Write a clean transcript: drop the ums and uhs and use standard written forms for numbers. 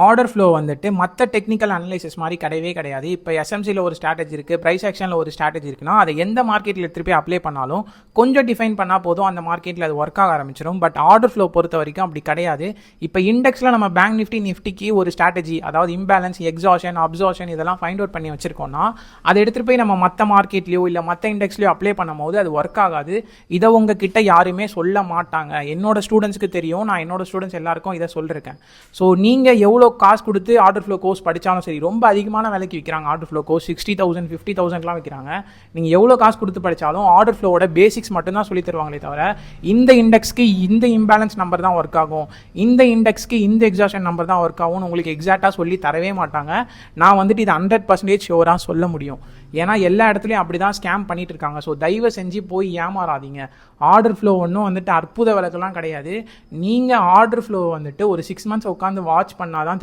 Order flow வந்துட்டு மற்ற technical analysis மாதிரி கிடையவே கிடையாது. இப்போ எஸ்எம்சியில் ஒரு ஸ்ட்ராட்டஜி இருக்குது, ப்ரைஸ் ஆக்ஷனில் ஒரு ஸ்ட்ராட்டஜி இருக்குன்னா அதை எந்த மார்க்கெட்டில் திருப்பி அப்ளை பண்ணாலும் கொஞ்சம் டிஃபைன் பண்ணால் போதும், அந்த மார்க்கெட்டில் அது ஒர்க் ஆக ஆரம்பிச்சிடும். பட் ஆர்டர் ஃப்ளோ பொறுத்த வரைக்கும் அப்படி கிடையாது. இப்போ இண்டெக்ஸில் நம்ம பேங்க் நிஃப்டிக்கு ஒரு ஸ்ட்ராட்டஜி, அதாவது இம்பேலன்ஸ், எக்ஸாஷன், அப்சார்ஷன் இதெல்லாம் ஃபைண்ட் அவுட் பண்ணி வச்சிருக்கோம்னா அதை எடுத்துகிட்டு போய் நம்ம மற்ற மார்க்கெட்லையோ இல்லை மற்ற இண்டெக்ஸ்லையோ அப்ளை பண்ணும்போது அது ஒர்க் ஆகாது. இதை உங்ககிட்ட யாருமே சொல்ல மாட்டாங்க. என்னோட ஸ்டூடெண்ட்ஸ்க்கு தெரியும், நான் என்னோட ஸ்டூடெண்ட்ஸ் எல்லாருக்கும் இதை சொல்லியிருக்கேன். ஸோ நீங்கள் எவ்வளோ காசு கொடுத்து ஆர்டர் ஃப்ளோ கோர்ஸ் படித்தாலும் சரி, ரொம்ப அதிகமான விலைக்கு விற்கிறாங்க ஆர்டர் ஃப்ளோ கோர்ஸ், 60,000 50,000லாம் விற்கிறாங்க. நீங்கள் எவ்வளோ காசு கொடுத்து படித்தாலும் ஆர்டர் ஃப்ளோவோட பேசிக்ஸ் மட்டும்தான் சொல்லி தருவாங்களே தவிர இந்த இண்டெக்ஸ்க்கு இந்த இம்பேலன்ஸ் நம்பர் தான் ஒர்க் ஆகும், இந்த இண்டெக்ஸ்க்கு இந்த எக்ஸாஷன் நம்பர் தான் ஒர்க் ஆகும்னு உங்களுக்கு எக்ஸாக்டாக சொல்லி தரவே மாட்டாங்க. நான் வந்துட்டு இது 100% ஷுவராக சொல்ல முடியும். ஏன்னா எல்லா இடத்துலையும் அப்படி தான் ஸ்கேம் பண்ணிட்டு இருக்காங்க. ஸோ தயவு செஞ்சு போய் ஏமாறாதீங்க. ஆர்டர் ஃப்ளோ ஒன்றும் வந்துட்டு அற்புத விளக்கெல்லாம் கிடையாது. நீங்கள் ஆர்டர் ஃப்ளோ வந்துட்டு ஒரு 6 months உட்காந்து வாட்ச் பண்ணாதான்